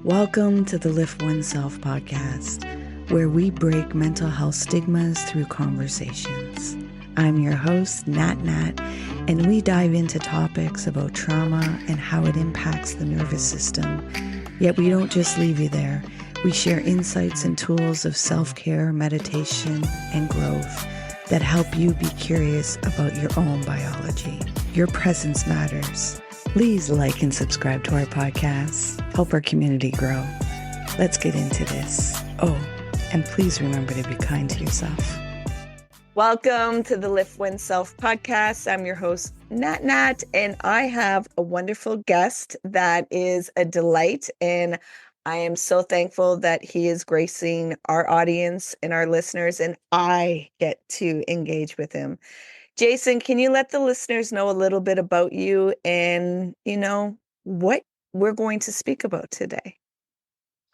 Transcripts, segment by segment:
Welcome to the Lift Oneself podcast, where we break mental health stigmas through conversations. I'm your host, Nat, and we dive into topics about trauma and how it impacts the nervous system. Yet we don't just leave you there. We share insights and tools of self-care, meditation, and growth that help you be curious about your own biology. Your presence matters. Please like and subscribe to our podcast. Help our community grow. Let's get into this. Oh, and please remember to be kind to yourself. Welcome to the Lift Oneself podcast. I'm your host, Nat, and I have a wonderful guest that is a delight. And I am so thankful that he is gracing our audience and our listeners, and I get to engage with him. Jason, can you let the listeners know a little bit about you and, what we're going to speak about today?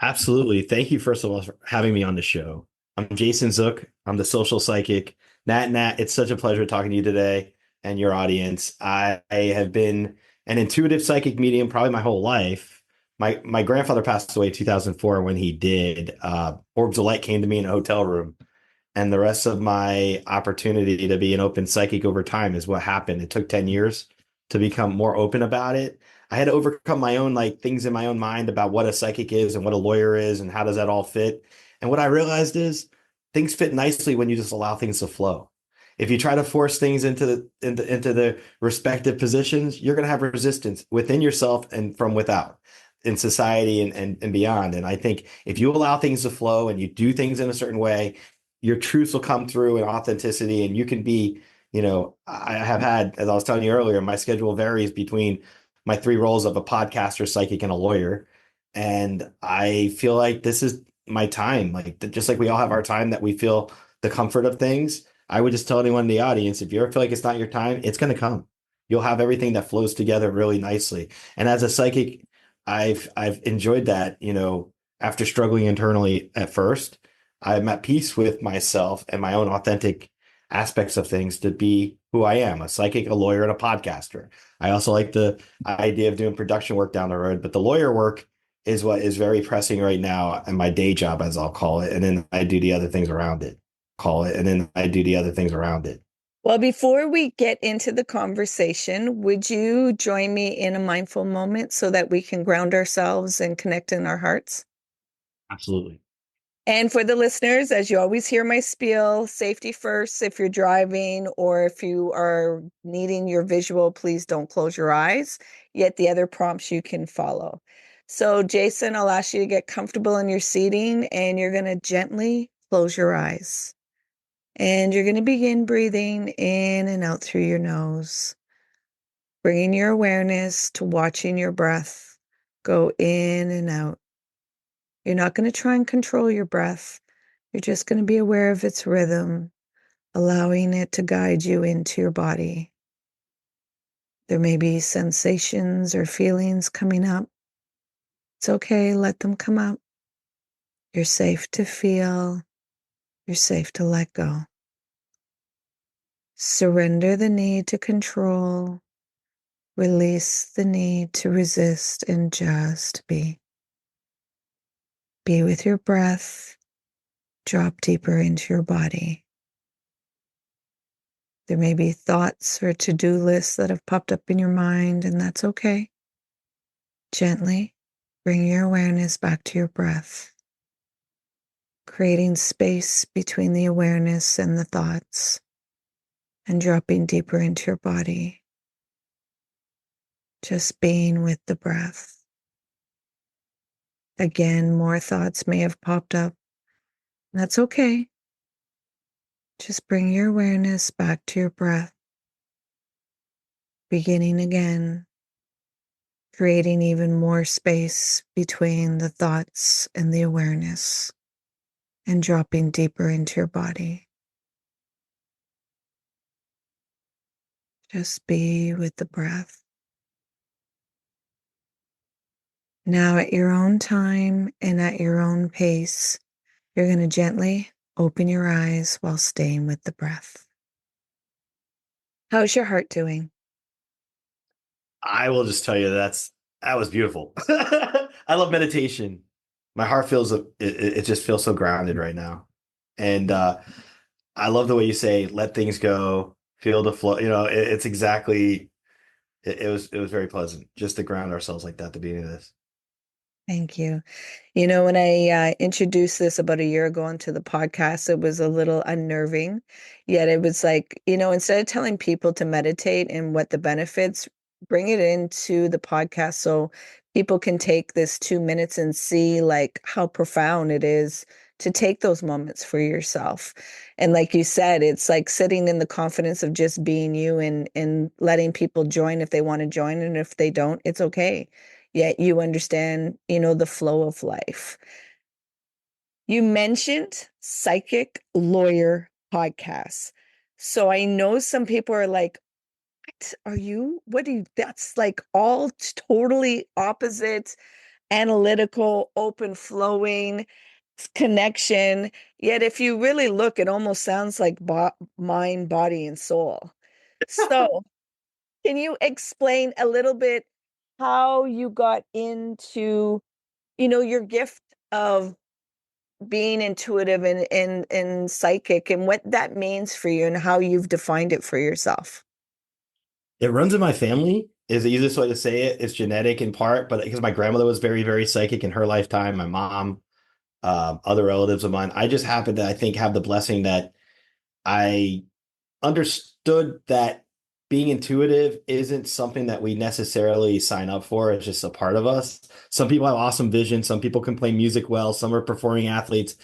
Absolutely. Thank you, first of all, for having me on the show. I'm Jason Zook. I'm the social psychic. Nat, it's such a pleasure talking to you today and your audience. I have been an intuitive psychic medium probably my whole life. My grandfather passed away in 2004. When he did, orbs of light came to me in a hotel room. And the rest of my opportunity to be an open psychic over time is what happened. It took 10 years to become more open about it. I had to overcome my own things in my own mind about what a psychic is and what a lawyer is and how does that all fit. And what I realized is things fit nicely when you just allow things to flow. If you try to force things into the respective positions, you're going to have resistance within yourself and from without in society and beyond. And I think if you allow things to flow and you do things in a certain way, your truths will come through and authenticity, and you can be, I have had, as I was telling you earlier, my schedule varies between my three roles of a podcaster, psychic, and a lawyer. And I feel like this is my time. Just like we all have our time that we feel the comfort of things. I would just tell anyone in the audience, if you ever feel like it's not your time, it's going to come. You'll have everything that flows together really nicely. And as a psychic, I've enjoyed that, after struggling internally at first. I'm at peace with myself and my own authentic aspects of things to be who I am, a psychic, a lawyer, and a podcaster. I also like the idea of doing production work down the road, but the lawyer work is what is very pressing right now, and my day job, as I'll call it. And then I do the other things around it, Well, before we get into the conversation, would you join me in a mindful moment so that we can ground ourselves and connect in our hearts? Absolutely. And for the listeners, as you always hear my spiel, safety first if you're driving, or if you are needing your visual, please don't close your eyes. Yet the other prompts you can follow. So Jason, I'll ask you to get comfortable in your seating, and you're going to gently close your eyes. And you're going to begin breathing in and out through your nose, bringing your awareness to watching your breath go in and out. You're not going to try and control your breath. You're just going to be aware of its rhythm, allowing it to guide you into your body. There may be sensations or feelings coming up. It's okay, let them come up. You're safe to feel. You're safe to let go. Surrender the need to control. Release the need to resist and just be. Be with your breath. Drop deeper into your body. There may be thoughts or to-do lists that have popped up in your mind, and that's okay. Gently bring your awareness back to your breath, creating space between the awareness and the thoughts, and dropping deeper into your body. Just being with the breath. Again, more thoughts may have popped up. That's okay. Just bring your awareness back to your breath. Beginning again, creating even more space between the thoughts and the awareness, and dropping deeper into your body. Just be with the breath. Now, at your own time and at your own pace, you're going to gently open your eyes while staying with the breath. How's your heart doing? I will just tell you that's That was beautiful. I love meditation. My heart feels it just feels so grounded right now. And I love the way you say let things go, feel the flow. It's exactly it was very pleasant just to ground ourselves like that at the beginning of this. Thank you. When I introduced this about a year ago onto the podcast, it was a little unnerving. Yet it was like, instead of telling people to meditate and what the benefits, bring it into the podcast so people can take this 2 minutes and see like how profound it is to take those moments for yourself. And like you said, it's like sitting in the confidence of just being you and letting people join if they want to join, and if they don't, it's okay. Yet you understand, the flow of life. You mentioned psychic lawyer podcasts. So I know some people are like, what do you, that's like all totally opposite, analytical, open flowing connection. Yet if you really look, it almost sounds like mind, body, and soul. So can you explain a little bit how you got into, your gift of being intuitive and psychic, and what that means for you and how you've defined it for yourself? It runs in my family is the easiest way to say it. It's genetic in part, but because my grandmother was very, very psychic in her lifetime, my mom, other relatives of mine, I just happened to, I think, have the blessing that I understood that being intuitive isn't something that we necessarily sign up for. It's just a part of us. Some people have awesome vision. Some people can play music well. Some are performing athletes.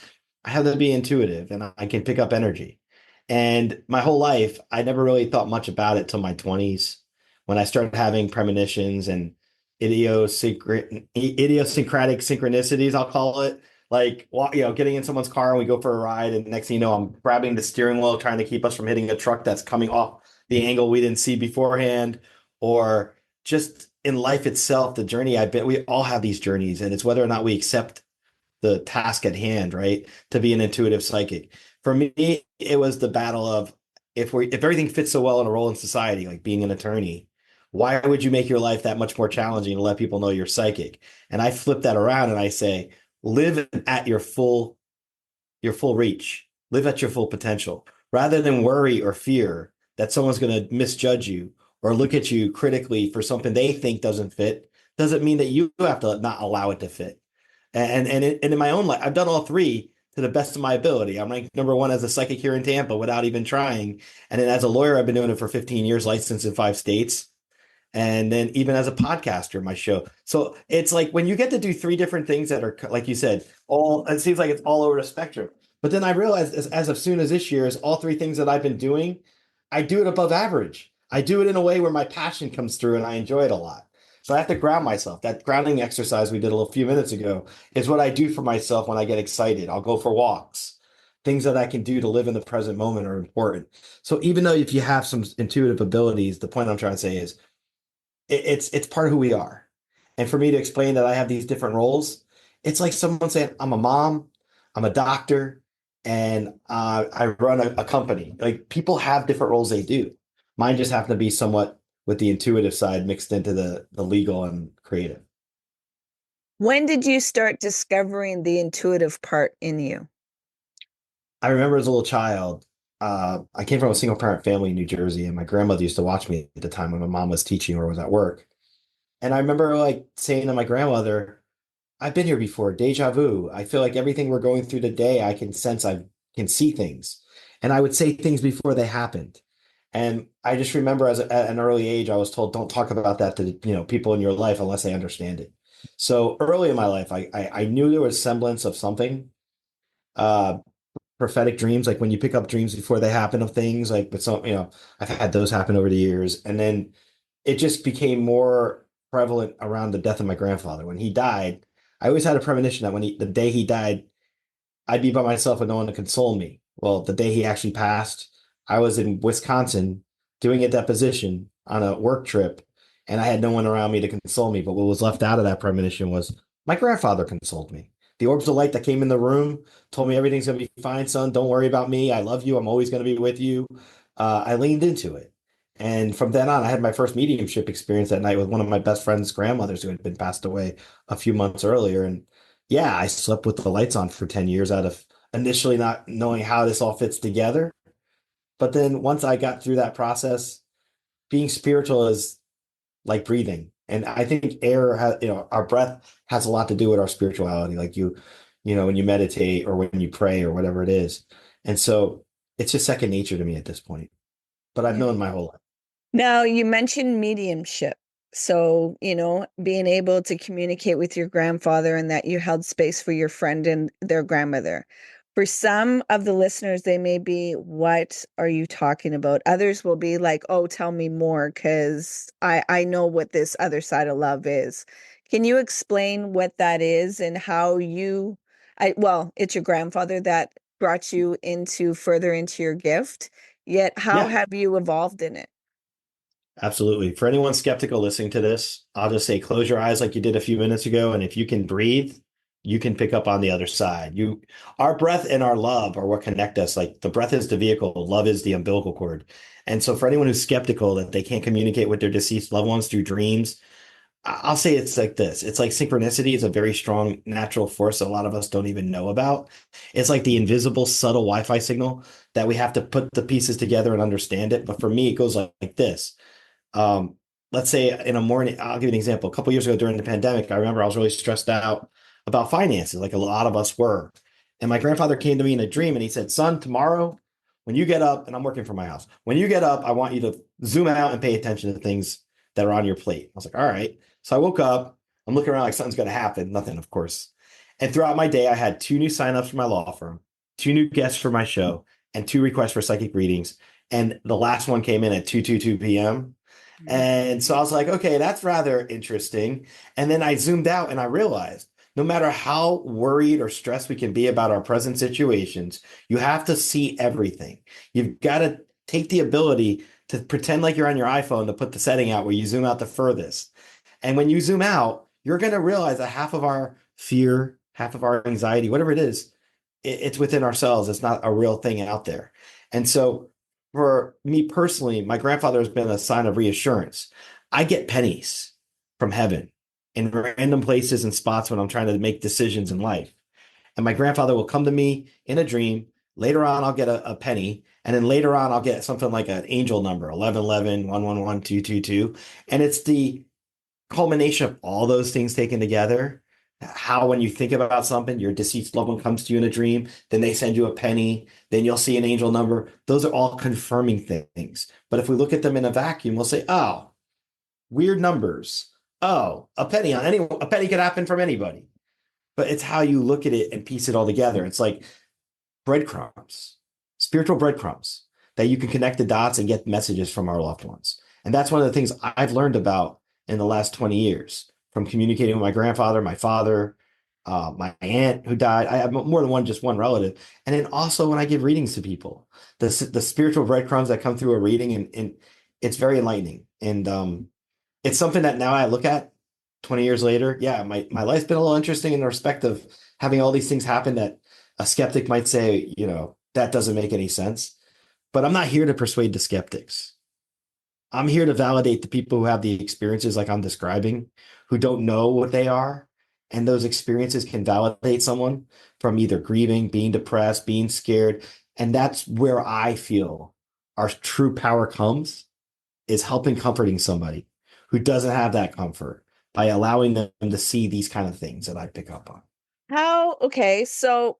I have to be intuitive and I can pick up energy. And my whole life, I never really thought much about it till my 20s when I started having premonitions and idiosyncratic synchronicities, I'll call it. Like, getting in someone's car and we go for a ride, and next thing you know, I'm grabbing the steering wheel, trying to keep us from hitting a truck that's coming off the angle we didn't see beforehand, or just in life itself, the journey I've been. We all have these journeys, and it's whether or not we accept the task at hand, right? To be an intuitive psychic. For me, it was the battle of if everything fits so well in a role in society, like being an attorney, why would you make your life that much more challenging to let people know you're psychic? And I flip that around and I say, live at your full reach, live at your full potential, rather than worry or fear that someone's going to misjudge you or look at you critically for something they think doesn't fit. Doesn't mean that you have to not allow it to fit. And in my own life, I've done all three to the best of my ability. I'm ranked number one as a psychic here in Tampa without even trying. And then as a lawyer, I've been doing it for 15 years, licensed in 5 states. And then even as a podcaster, my show. So it's like when you get to do three different things that are, like you said, all it seems like it's all over the spectrum. But then I realized as of soon as this year is all three things that I've been doing, I do it above average. I do it in a way where my passion comes through and I enjoy it a lot. So I have to ground myself. That grounding exercise we did a few minutes ago is what I do for myself when I get excited. I'll go for walks. Things that I can do to live in the present moment are important. So even though if you have some intuitive abilities, the point I'm trying to say is it's part of who we are. And for me to explain that I have these different roles, it's like someone saying, I'm a mom, I'm a doctor, and I run a company. Like people have different roles they do. Mine just happen to be somewhat with the intuitive side mixed into the legal and creative. When did you start discovering the intuitive part in you? I remember as a little child, I came from a single parent family in New Jersey, and my grandmother used to watch me at the time when my mom was teaching or was at work. And I remember like saying to my grandmother, I've been here before, deja vu. I feel like everything we're going through today, I can sense, I can see things. And I would say things before they happened. And I just remember at an early age, I was told, don't talk about that to, people in your life unless they understand it. So early in my life, I knew there was semblance of something. Uh, Prophetic dreams, like when you pick up dreams before they happen of things, like but some, I've had those happen over the years. And then it just became more prevalent around the death of my grandfather. When he died, I always had a premonition that the day he died, I'd be by myself with no one to console me. Well, the day he actually passed, I was in Wisconsin doing a deposition on a work trip, and I had no one around me to console me. But what was left out of that premonition was my grandfather consoled me. The orbs of light that came in the room told me everything's going to be fine, son. Don't worry about me. I love you. I'm always going to be with you. I leaned into it. And from then on, I had my first mediumship experience that night with one of my best friend's grandmothers who had been passed away a few months earlier. And yeah, I slept with the lights on for 10 years out of initially not knowing how this all fits together. But then once I got through that process, being spiritual is like breathing. And I think air has, our breath has a lot to do with our spirituality. Like when you meditate or when you pray or whatever it is. And so it's just second nature to me at this point. But I've Yeah. known my whole life. Now, you mentioned mediumship. So, being able to communicate with your grandfather and that you held space for your friend and their grandmother. For some of the listeners, they may be, what are you talking about? Others will be like, oh, tell me more, because I know what this other side of love is. Can you explain what that is and how well, it's your grandfather that brought you further into your gift, yet how Yeah. have you evolved in it? Absolutely. For anyone skeptical listening to this, I'll just say close your eyes like you did a few minutes ago. And if you can breathe, you can pick up on the other side. Our breath and our love are what connect us. Like the breath is the vehicle, love is the umbilical cord. And so for anyone who's skeptical that they can't communicate with their deceased loved ones through dreams, I'll say it's like this. It's like synchronicity is a very strong natural force that a lot of us don't even know about. It's like the invisible, subtle Wi-Fi signal that we have to put the pieces together and understand it. But for me, it goes like this. Um, let's say in a morning, I'll give you an example. A couple years ago during the pandemic, I remember I was really stressed out about finances, like a lot of us were. And my grandfather came to me in a dream and he said, son, tomorrow, when you get up, and I'm working from my house, when you get up, I want you to zoom out and pay attention to things that are on your plate. I was like, all right. So I woke up, I'm looking around like something's going to happen. Nothing, of course. And throughout my day, I had 2 new signups for my law firm, 2 new guests for my show, and 2 requests for psychic readings. And the last one came in at 2:22 p.m. And so I was like, okay, that's rather interesting. And then I zoomed out and I realized no matter how worried or stressed we can be about our present situations, you have to see everything. You've got to take the ability to pretend like you're on your iPhone to put the setting out where you zoom out the furthest. And when you zoom out, you're going to realize that half of our fear, half of our anxiety, whatever it is, it's within ourselves. It's not a real thing out there. And so for me personally, my grandfather has been a sign of reassurance. I get pennies from heaven in random places and spots when I'm trying to make decisions in life. And my grandfather will come to me in a dream. Later on, I'll get a penny. And then later on, I'll get something like an angel number, 1111, 111, 222. And it's the culmination of all those things taken together. How, when you think about something, your deceased loved one comes to you in a dream, then they send you a penny, then you'll see an angel number. Those are all confirming things. But if we look at them in a vacuum, we'll say, oh, weird numbers. Oh, a penny could happen from anybody. But it's how you look at it and piece it all together. It's like breadcrumbs, spiritual breadcrumbs that you can connect the dots and get messages from our loved ones. And that's one of the things I've learned about in the last 20 years from communicating with my grandfather, my father, my aunt who died. I have more than just one relative. And then also when I give readings to people, the spiritual breadcrumbs that come through a reading, and it's very enlightening. And it's something that now I look at 20 years later. Yeah, my life's been a little interesting in the respect of having all these things happen that a skeptic might say, that doesn't make any sense. But I'm not here to persuade the skeptics. I'm here to validate the people who have the experiences like I'm describing, who don't know what they are. And those experiences can validate someone from either grieving, being depressed, being scared. And that's where I feel our true power comes, is helping comforting somebody who doesn't have that comfort by allowing them to see these kind of things that I pick up on. Okay, so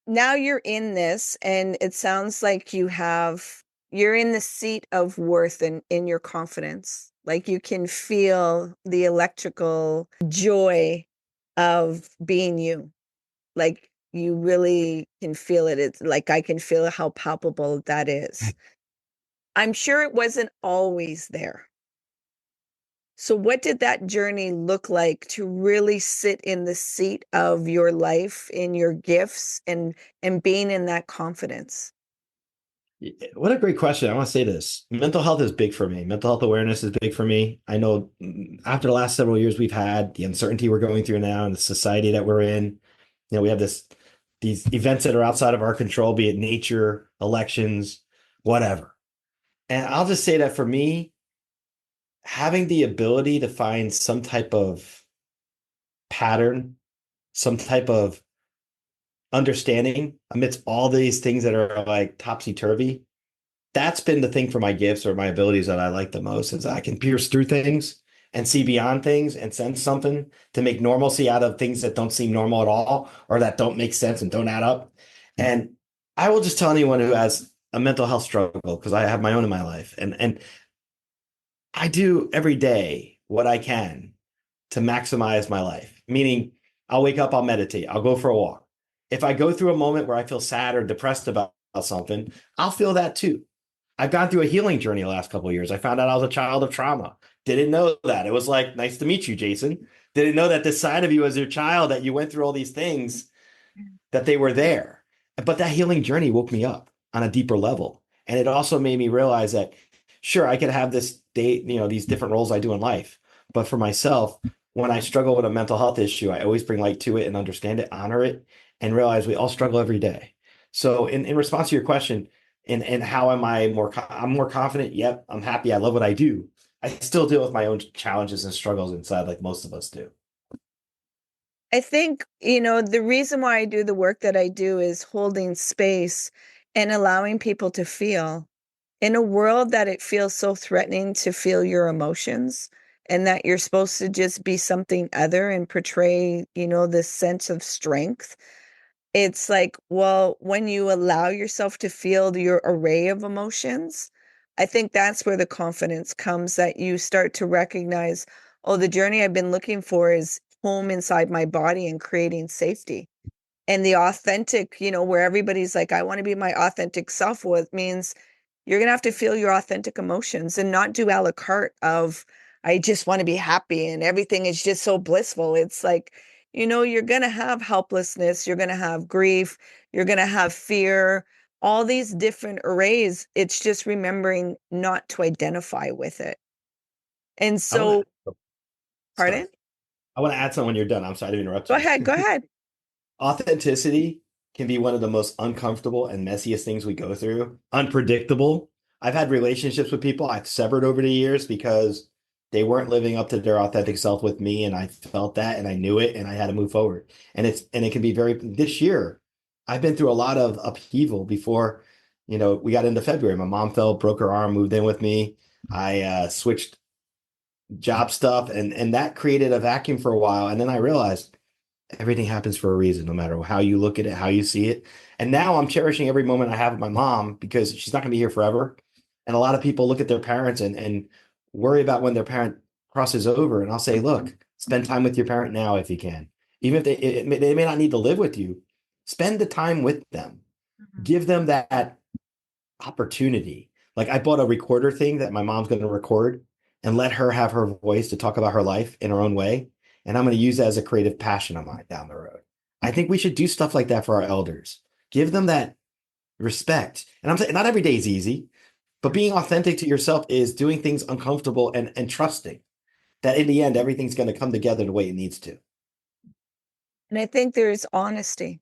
now you're in this, and it sounds like you're in the seat of worth and in your confidence. Like you can feel the electrical joy of being you. Like you really can feel it. It's like I can feel how palpable that is. I'm sure it wasn't always there. So what did that journey look like to really sit in the seat of your life, in your gifts, and being in that confidence? What a great question. I want to say this. Mental health is big for me. Mental health awareness is big for me. I know after the last several years we've had, the uncertainty we're going through now and the society that we're in, we have these events that are outside of our control, be it nature, elections, whatever. And I'll just say that for me, having the ability to find some type of pattern, some type of understanding amidst all these things that are like topsy-turvy, that's been the thing for my gifts or my abilities that I like the most is I can pierce through things and see beyond things and sense something to make normalcy out of things that don't seem normal at all or that don't make sense and don't add up. And I will just tell anyone who has a mental health struggle, because I have my own in my life, and I do every day what I can to maximize my life. Meaning, I'll wake up, I'll meditate, I'll go for a walk. If I go through a moment where I feel sad or depressed about something, I'll feel that too. I've gone through a healing journey the last couple of years. I found out I was a child of trauma. Didn't know that. It was like, nice to meet you, Jason. Didn't know that this side of you as your child, that you went through all these things, that they were there. But that healing journey woke me up on a deeper level. And it also made me realize that, sure, I could have this day, these different roles I do in life. But for myself, when I struggle with a mental health issue, I always bring light to it and understand it, honor it, and realize we all struggle every day. So in response to your question, and how am I I'm more confident. Yep. I'm happy. I love what I do. I still deal with my own challenges and struggles inside like most of us do. I think, the reason why I do the work that I do is holding space and allowing people to feel in a world that it feels so threatening to feel your emotions and that you're supposed to just be something other and portray, this sense of strength. It's like, well, when you allow yourself to feel your array of emotions, I think that's where the confidence comes that you start to recognize, oh, the journey I've been looking for is home inside my body and creating safety. And the authentic, where everybody's like, I want to be my authentic self, with means you're going to have to feel your authentic emotions and not do a la carte of, I just want to be happy and everything is just so blissful. It's like, you're going to have helplessness, you're going to have grief, you're going to have fear, all these different arrays. It's just remembering not to identify with it. And I want so, to, sorry, pardon? I want to add something when you're done. I'm sorry to interrupt Go you. ahead, go ahead. Authenticity can be one of the most uncomfortable and messiest things we go through. Unpredictable. I've had relationships with people I've severed over the years because they weren't living up to their authentic self with me, and I felt that, and I knew it, and I had to move forward. And it can be very. This year, I've been through a lot of upheaval before. We got into February. My mom fell, broke her arm, moved in with me. I switched job stuff, and that created a vacuum for a while, and then I realized everything happens for a reason, no matter how you look at it, how you see it. And now I'm cherishing every moment I have with my mom because she's not going to be here forever. And a lot of people look at their parents and worry about when their parent crosses over. And I'll say, look, spend time with your parent now if you can. Even if they may not need to live with you, spend the time with them. Give them that opportunity. Like I bought a recorder thing that my mom's going to record and let her have her voice to talk about her life in her own way. And I'm going to use that as a creative passion of mine down the road. I think we should do stuff like that for our elders. Give them that respect. And I'm saying not every day is easy, but being authentic to yourself is doing things uncomfortable and trusting that in the end, everything's going to come together the way it needs to. And I think there's honesty.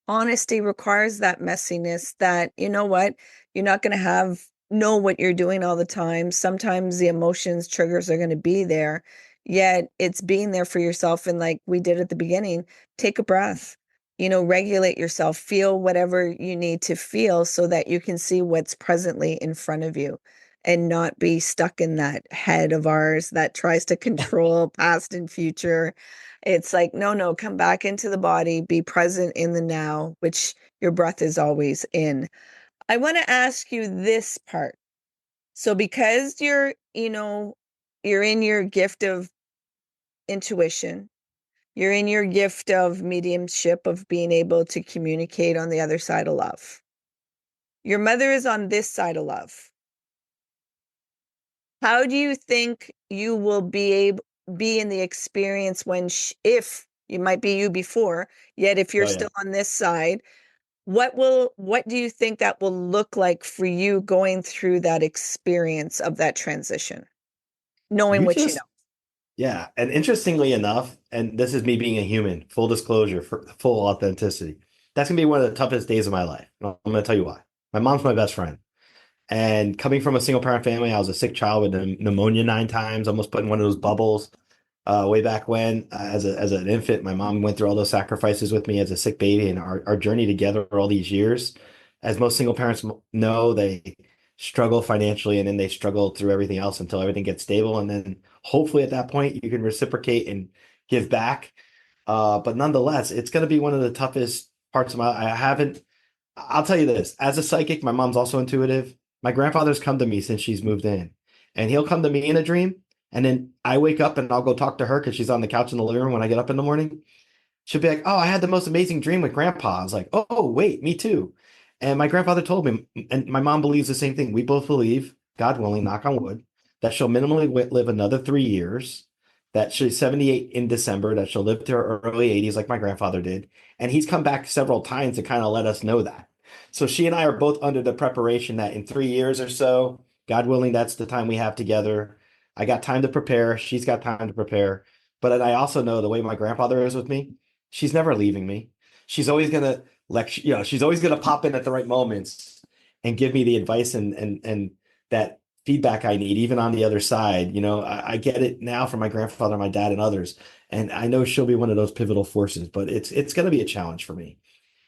Honesty requires that messiness that, what, you're not going to know what you're doing all the time. Sometimes the emotions triggers are going to be there, yet it's being there for yourself. And like we did at the beginning, take a breath, regulate yourself, feel whatever you need to feel so that you can see what's presently in front of you and not be stuck in that head of ours that tries to control past and future. It's like, no, no, come back into the body, be present in the now, which your breath is always in. I want to ask you this part. So because you're in your gift of intuition, you're in your gift of mediumship, of being able to communicate on the other side of love. Your mother is on this side of love. How do you think you will be in the experience when if you might be you before, yet if you're Oh yeah. still on this side, what do you think that will look like for you going through that experience of that transition, knowing You what you just know? Yeah, and interestingly enough, and this is me being a human, full disclosure, for full authenticity. That's gonna be one of the toughest days of my life. And I'm gonna tell you why. My mom's my best friend, And coming from a single parent family, I was a sick child with pneumonia 9 times, almost put in one of those bubbles. Way back when, as an infant, my mom went through all those sacrifices with me as a sick baby, and our journey together all these years. As most single parents know, they struggle financially, and then they struggle through everything else until everything gets stable, and then hopefully at that point you can reciprocate and give back. But nonetheless, it's going to be one of the toughest parts of my. I haven't. I'll tell you this, as a psychic, my mom's also intuitive. My grandfather's come to me since she's moved in, and he'll come to me in a dream. And then I wake up and I'll go talk to her because she's on the couch in the living room when I get up in the morning. She'll be like, "Oh, I had the most amazing dream with grandpa." I was like, "Oh, wait, me too." And my grandfather told me, and my mom believes the same thing. We both believe, God willing, knock on wood, that she'll minimally live another 3 years, that she's 78 in December, that she'll live to her early 80s like my grandfather did. And he's come back several times to kind of let us know that. So she and I are both under the preparation that in 3 years or so, God willing, that's the time we have together. I got time to prepare. She's got time to prepare. But I also know the way my grandfather is with me, she's never leaving me. She's always gonna lecture, she's always gonna pop in at the right moments and give me the advice and that feedback I need, even on the other side. I get it now from my grandfather, my dad, and others. And I know she'll be one of those pivotal forces, but it's gonna be a challenge for me.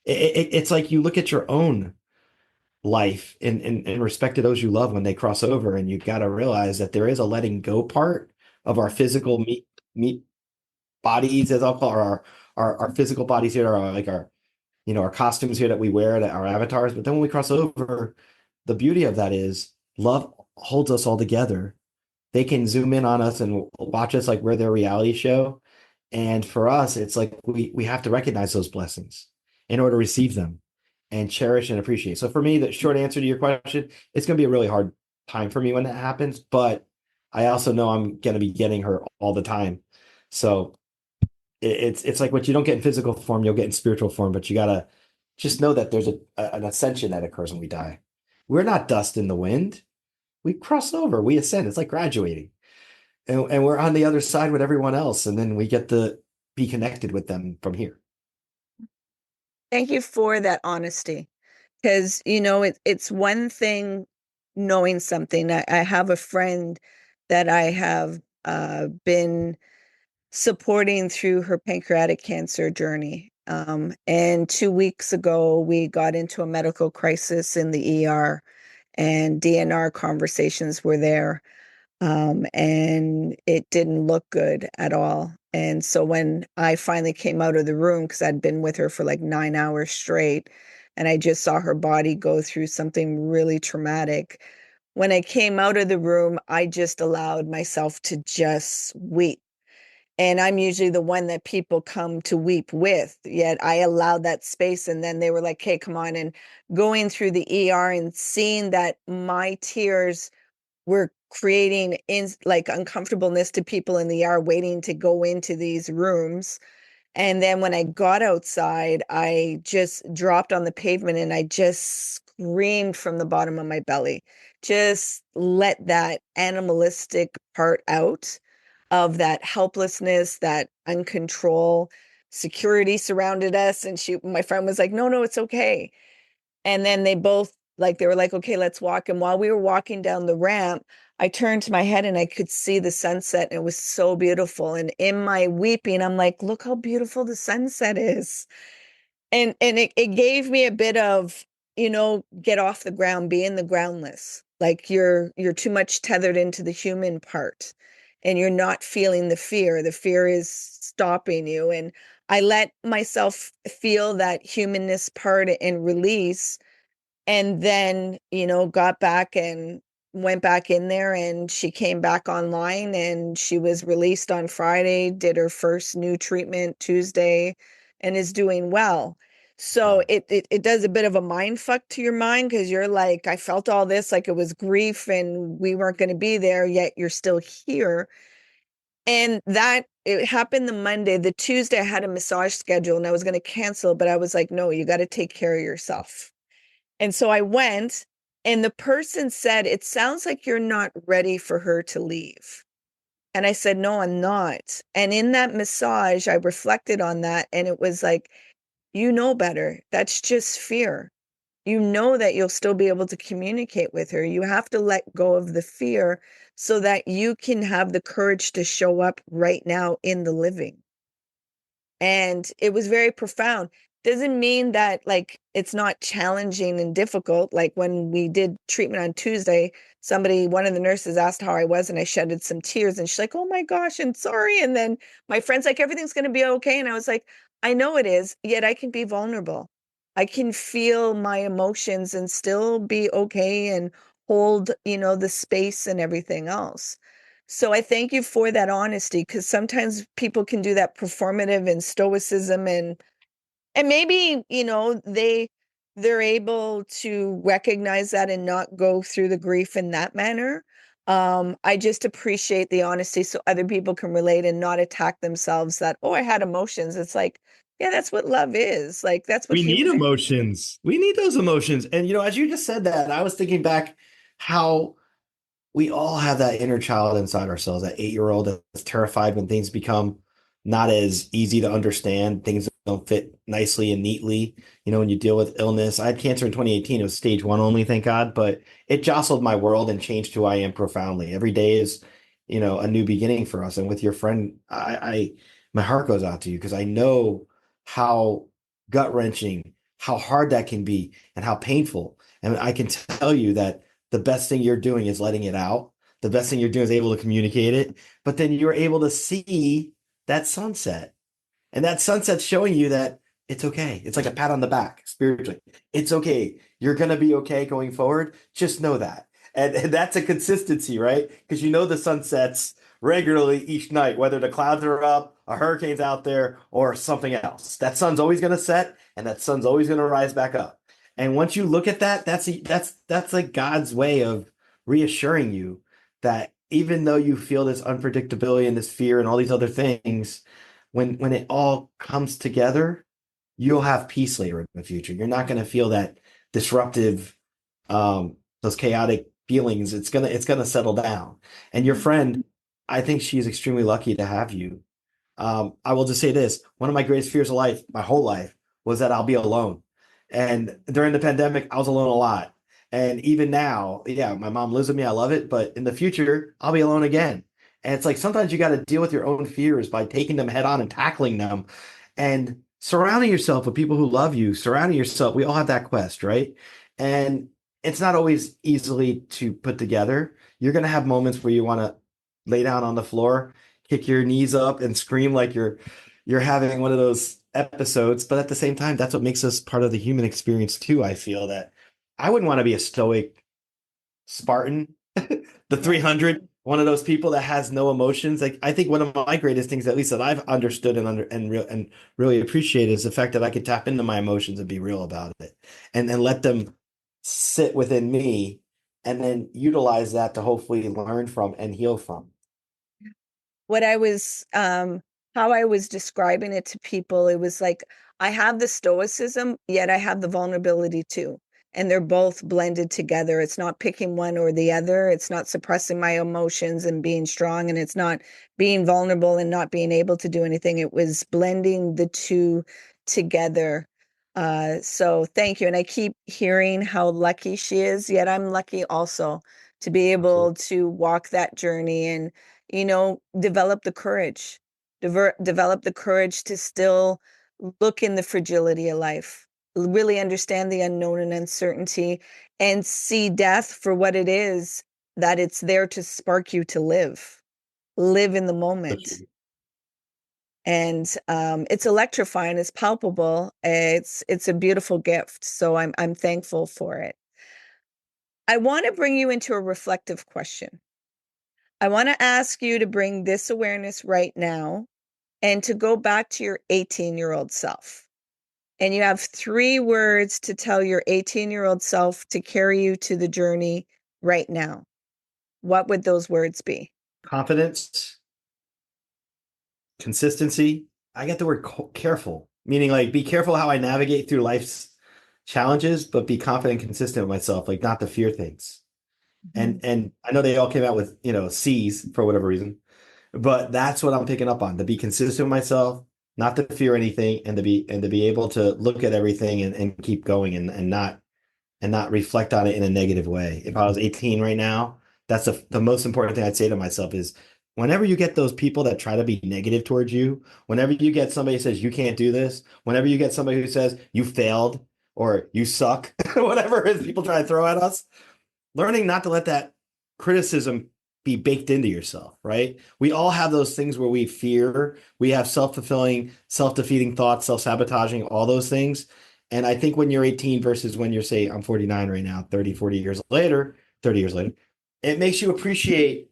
It's like you look at your own life in respect to those you love when they cross over, and you got to realize that there is a letting go part of our physical meat bodies, as I'll call our physical bodies here, are like our costumes here that we wear, that our avatars. But then when we cross over, the beauty of that is love holds us all together. They can zoom in on us and watch us like we're their reality show. And for us, it's like we have to recognize those blessings in order to receive them and cherish and appreciate. So for me, the short answer to your question, it's going to be a really hard time for me when that happens. But I also know I'm going to be getting her all the time. So it's like what you don't get in physical form, you'll get in spiritual form. But you gotta just know that there's an ascension that occurs when we die. We're not dust in the wind. We cross over, we ascend. It's like graduating, and we're on the other side with everyone else, and then we get to be connected with them from here. Thank you for that honesty. Because, it's one thing knowing something. I have a friend that I have been supporting through her pancreatic cancer journey. And 2 weeks ago, we got into a medical crisis in the ER, and DNR conversations were there. And it didn't look good at all. And so when I finally came out of the room, because I'd been with her for like 9 hours straight, and I just saw her body go through something really traumatic. When I came out of the room, I just allowed myself to just weep. And I'm usually the one that people come to weep with, yet I allowed that space. And then they were like, "Hey, come on." And going through the ER and seeing that my tears were creating like uncomfortableness to people in the ER waiting to go into these rooms. And then when I got outside, I just dropped on the pavement and I just screamed from the bottom of my belly. Just let that animalistic part out of that helplessness, that uncontrol. Security surrounded us, and my friend was like, "No, no, it's okay." And then they were like, "Okay, let's walk." And while we were walking down the ramp, I turned to my head and I could see the sunset, and it was so beautiful. And in my weeping, I'm like, "Look how beautiful the sunset is." And it gave me a bit of, get off the ground, be in the groundless. Like you're too much tethered into the human part, and you're not feeling the fear. The fear is stopping you. And I let myself feel that humanness part and release, and then got back and went back in there, and she came back online, and she was released on Friday, did her first new treatment Tuesday, and is doing well. So Wow. it does a bit of a mind fuck to your mind, because you're like, I felt all this like it was grief and we weren't going to be there, yet you're still here. And that it happened the Monday. The Tuesday I had a massage schedule and I was going to cancel, but I was like, no, you got to take care of yourself. And so I went, and the person said, "It sounds like you're not ready for her to leave." And I said, "No, I'm not." And in that massage, I reflected on that, and it was like, you know better. That's just fear. you know that you'll still be able to communicate with her. You have to let go of the fear so that you can have the courage to show up right now in the living. And it was very profound. Doesn't mean that like it's not challenging and difficult. Like when we did treatment on Tuesday, one of the nurses asked how I was, and I shedded some tears, and she's like, "Oh my gosh, I'm sorry." And then my friend's like, "Everything's going to be okay." And I was like, "I know it is, yet I can be vulnerable. I can feel my emotions and still be okay and hold, the space and everything else." So I thank you for that honesty, because sometimes people can do that performative and stoicism, and maybe, they're able to recognize that and not go through the grief in that manner. I just appreciate the honesty so other people can relate and not attack themselves that, oh, I had emotions. It's like, yeah, that's what love is. Like that's what We need human. emotions. We need those emotions. And as you just said that, I was thinking back how we all have that inner child inside ourselves, that 8-year old that's terrified when things become not as easy to understand, things don't fit nicely and neatly. When you deal with illness, I had cancer in 2018. It was stage 1 only, thank God, but it jostled my world and changed who I am profoundly. Every day is, a new beginning for us. And with your friend, my heart goes out to you because I know how gut-wrenching, how hard that can be, and how painful. And I can tell you that the best thing you're doing is letting it out. The best thing you're doing is able to communicate it. But then you're able to see that sunset. And that sunset's showing you that it's okay. It's like a pat on the back spiritually. It's okay. You're going to be okay going forward. Just know that. And that's a consistency, right? Because the sun sets regularly each night, whether the clouds are up, a hurricane's out there, or something else. That sun's always going to set and that sun's always going to rise back up. And once you look at that, that's like God's way of reassuring you that even though you feel this unpredictability and this fear and all these other things, when it all comes together, you'll have peace later in the future. You're not going to feel that disruptive, those chaotic feelings. It's gonna settle down. And your friend, I think she's extremely lucky to have you. I will just say this: one of my greatest fears of life, my whole life, was that I'll be alone. And during the pandemic, I was alone a lot. And even now, yeah, my mom lives with me. I love it. But in the future, I'll be alone again. And it's like sometimes you got to deal with your own fears by taking them head on and tackling them and surrounding yourself with people who love you, surrounding yourself. We all have that quest, right? And it's not always easily to put together. You're going to have moments where you want to lay down on the floor, kick your knees up and scream like you're having one of those episodes, but at the same time, that's what makes us part of the human experience too. I feel that I wouldn't want to be a stoic Spartan, the 300, one of those people that has no emotions. Like I think one of my greatest things, at least that I've understood and really appreciate, is the fact that I could tap into my emotions and be real about it, and then let them sit within me, and then utilize that to hopefully learn from and heal from. What I was how I was describing it to people, it was like I have the stoicism, yet I have the vulnerability too. And they're both blended together. It's not picking one or the other. It's not suppressing my emotions and being strong, and it's not being vulnerable and not being able to do anything. It was blending the two together. So thank you. And I keep hearing how lucky she is, yet I'm lucky also to be able Absolutely. to walk that journey and develop the courage, develop the courage to still look in the fragility of life, really understand the unknown and uncertainty, and see death for what it is, that it's there to spark you to live in the moment. And it's electrifying, it's palpable, it's a beautiful gift. So I'm thankful for it. I want to bring you into a reflective question. I want to ask you to bring this awareness right now and to go back to your 18-year-old self. And you have 3 words to tell your 18-year-old self to carry you to the journey right now. What would those words be? Confidence, consistency. I get the word careful, meaning like be careful how I navigate through life's challenges, but be confident and consistent with myself, like not to fear things. Mhm. And I know they all came out with, C's for whatever reason, but that's what I'm picking up on, to be consistent with myself, not to fear anything, and to be able to look at everything and keep going and not and not reflect on it in a negative way. If I was 18 right now, that's the most important thing I'd say to myself is whenever you get those people that try to be negative towards you, whenever you get somebody who says you can't do this, whenever you get somebody who says you failed or you suck, whatever it is people try to throw at us, learning not to let that criticism be baked into yourself, right? We all have those things where we fear, we have self-fulfilling, self-defeating thoughts, self-sabotaging, all those things. And I think when you're 18 versus when you're, say, I'm 49 right now, 30, 40 years later, 30 years later, it makes you appreciate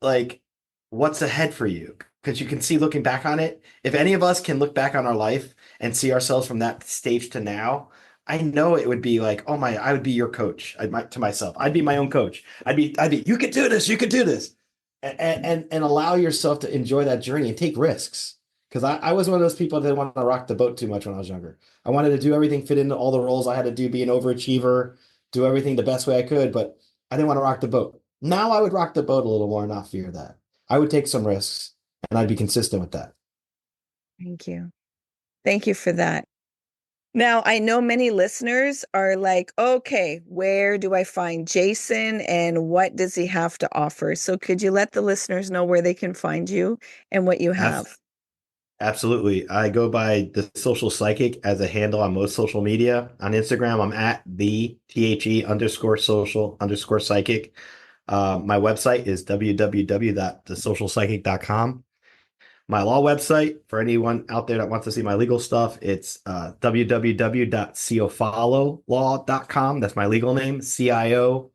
like what's ahead for you. Because you can see looking back on it, if any of us can look back on our life and see ourselves from that stage to now, I know it would be like, oh my, I would be your coach. To myself, I'd be my own coach. You could do this, you could do this, and allow yourself to enjoy that journey and take risks. Because I was one of those people that didn't want to rock the boat too much when I was younger. I wanted to do everything, fit into all the roles I had to do, be an overachiever, do everything the best way I could, but I didn't want to rock the boat. Now I would rock the boat a little more and not fear that. I would take some risks and I'd be consistent with that. Thank you. Thank you for that. Now, I know many listeners are like, okay, where do I find Jason and what does he have to offer? So could you let the listeners know where they can find you and what you have? Absolutely. I go by the social psychic as a handle on most social media. On Instagram, I'm at the_social_psychic. My website is www.thesocialpsychic.com. My law website, for anyone out there that wants to see my legal stuff, it's www.ciofalolaw.com. That's my legal name, CIOFALO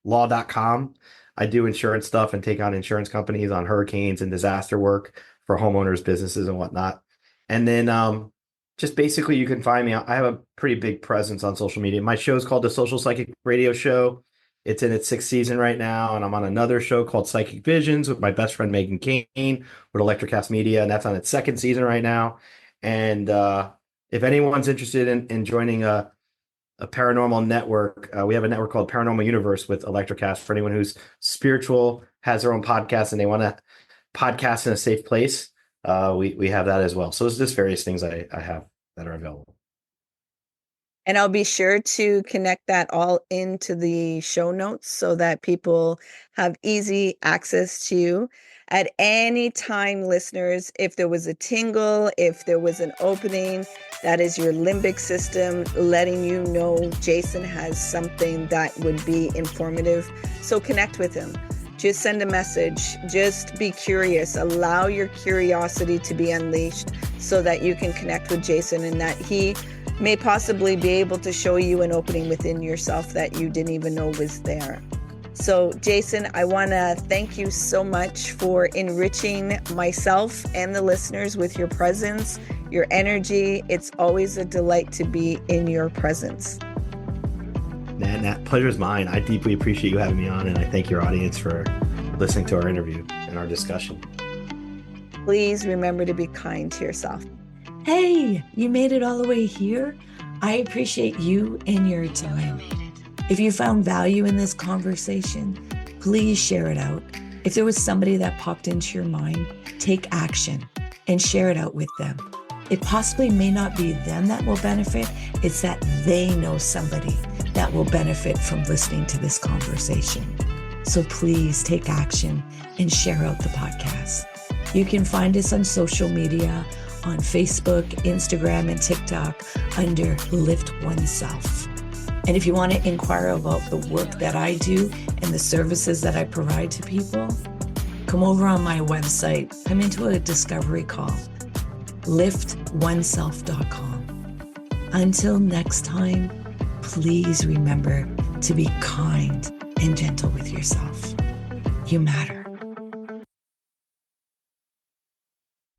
law.com. I do insurance stuff and take on insurance companies on hurricanes and disaster work for homeowners, businesses, and whatnot. And then just basically you can find me. I have a pretty big presence on social media. My show is called The Social Psychic Radio Show. It's in its 6th season right now, and I'm on another show called Psychic Visions with my best friend Megan Kane with Electrocast Media, and that's on its 2nd season right now. And if anyone's interested in joining a paranormal network, we have a network called Paranormal Universe with Electrocast for anyone who's spiritual, has their own podcast, and they want to podcast in a safe place. We have that as well. So it's just various things I have that are available. And I'll be sure to connect that all into the show notes so that people have easy access to you. At any time, listeners, if there was a tingle, if there was an opening, that is your limbic system letting you know Jason has something that would be informative. So connect with him. Just send a message. Just be curious. Allow your curiosity to be unleashed so that you can connect with Jason and that he may possibly be able to show you an opening within yourself that you didn't even know was there. So, Jason, I want to thank you so much for enriching myself and the listeners with your presence, your energy. It's always a delight to be in your presence. That pleasure is mine. I deeply appreciate you having me on, and I thank your audience for listening to our interview and our discussion. Please remember to be kind to yourself. Hey, you made it all the way here? I appreciate you and your time. If you found value in this conversation, please share it out. If there was somebody that popped into your mind, take action and share it out with them. It possibly may not be them that will benefit, it's that they know somebody that will benefit from listening to this conversation. So please take action and share out the podcast. You can find us on social media, on Facebook, Instagram, and TikTok under Lift Oneself. And if you want to inquire about the work that I do and the services that I provide to people, come over on my website. Come into a discovery call, liftoneself.com. Until next time, please remember to be kind and gentle with yourself. You matter.